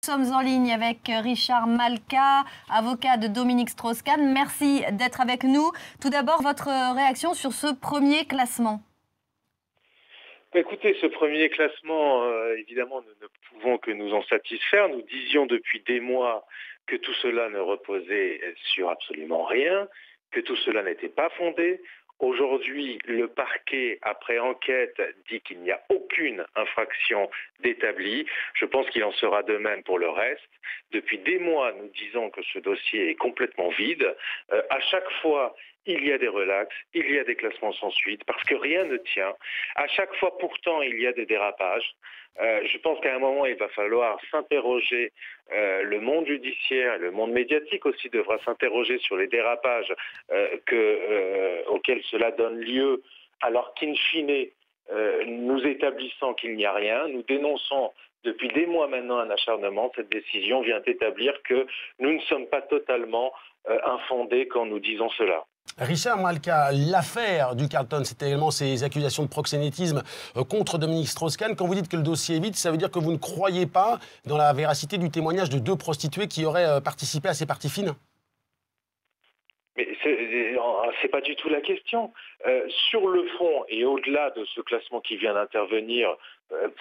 Nous sommes en ligne avec Richard Malka, avocat de Dominique Strauss-Kahn. Merci d'être avec nous. Tout d'abord, votre réaction sur ce premier classement? Écoutez, ce premier classement, évidemment, nous ne pouvons que nous en satisfaire. Nous disions depuis des mois que tout cela ne reposait sur absolument rien, que tout cela n'était pas fondé. Aujourd'hui, le parquet, après enquête, dit qu'il n'y a aucune infraction d'établie. Je pense qu'il en sera de même pour le reste. Depuis des mois, nous disons que ce dossier est complètement vide. À chaque fois, il y a des relax, il y a des classements sans suite, parce que rien ne tient. À chaque fois, pourtant, il y a des dérapages. Je pense qu'à un moment, il va falloir s'interroger. Le monde judiciaire, le monde médiatique aussi devra s'interroger sur les dérapages auxquels cela donne lieu, alors qu'in fine, nous établissant qu'il n'y a rien, nous dénonçons depuis des mois maintenant un acharnement. Cette décision vient établir que nous ne sommes pas totalement infondés quand nous disons cela. Richard Malka, l'affaire du Carlton, c'était également ces accusations de proxénétisme contre Dominique Strauss-Kahn. Quand vous dites que le dossier est vide, ça veut dire que vous ne croyez pas dans la véracité du témoignage de 2 prostituées qui auraient participé à ces parties fines? Mais c'est pas du tout la question. Sur le fond et au-delà de ce classement qui vient d'intervenir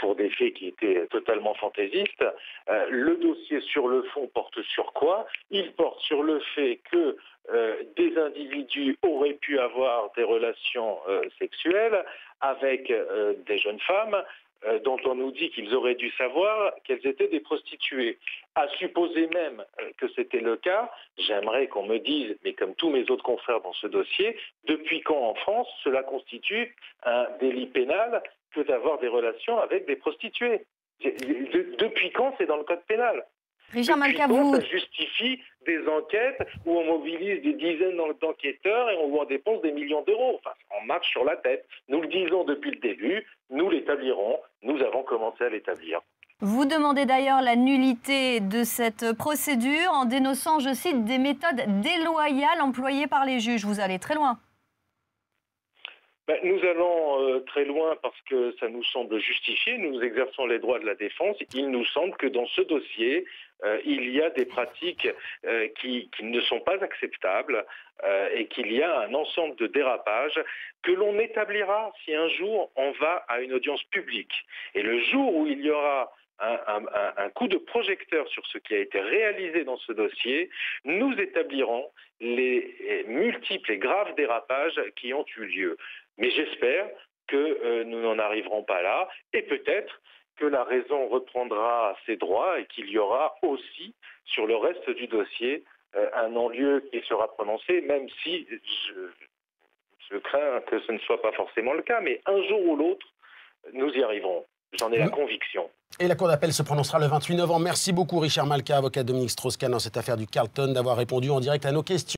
pour des faits qui étaient totalement fantaisistes, le dossier sur le fond porte sur quoi? Il porte sur le fait que des individus auraient pu avoir des relations sexuelles avec des jeunes femmes dont on nous dit qu'ils auraient dû savoir qu'elles étaient des prostituées. À supposer même que c'était le cas, j'aimerais qu'on me dise, mais comme tous mes autres confrères dans ce dossier, depuis quand en France cela constitue un délit pénal que d'avoir des relations avec des prostituées? Depuis quand c'est dans le code pénal? Richard Malka, vous... Ça justifie des enquêtes où on mobilise des dizaines d'enquêteurs et où on dépense des millions d'euros. Enfin, on marche sur la tête. Nous le disons depuis le début, nous l'établirons, nous avons commencé à l'établir. Vous demandez d'ailleurs la nullité de cette procédure en dénonçant, je cite, des méthodes déloyales employées par les juges. Vous allez très loin. Nous allons très loin parce que ça nous semble justifié. Nous exerçons les droits de la défense. Il nous semble que dans ce dossier, il y a des pratiques qui ne sont pas acceptables et qu'il y a un ensemble de dérapages que l'on établira si un jour on va à une audience publique. Et le jour où il y aura un coup de projecteur sur ce qui a été réalisé dans ce dossier, nous établirons les multiples et graves dérapages qui ont eu lieu. Mais j'espère que nous n'en arriverons pas là, et peut-être que la raison reprendra ses droits et qu'il y aura aussi, sur le reste du dossier, un non-lieu qui sera prononcé, même si je crains que ce ne soit pas forcément le cas. Mais un jour ou l'autre, nous y arriverons. J'en ai la conviction. Et la Cour d'appel se prononcera le 28 novembre. Merci beaucoup Richard Malka, avocat de Dominique Strauss-Kahn dans cette affaire du Carlton, d'avoir répondu en direct à nos questions.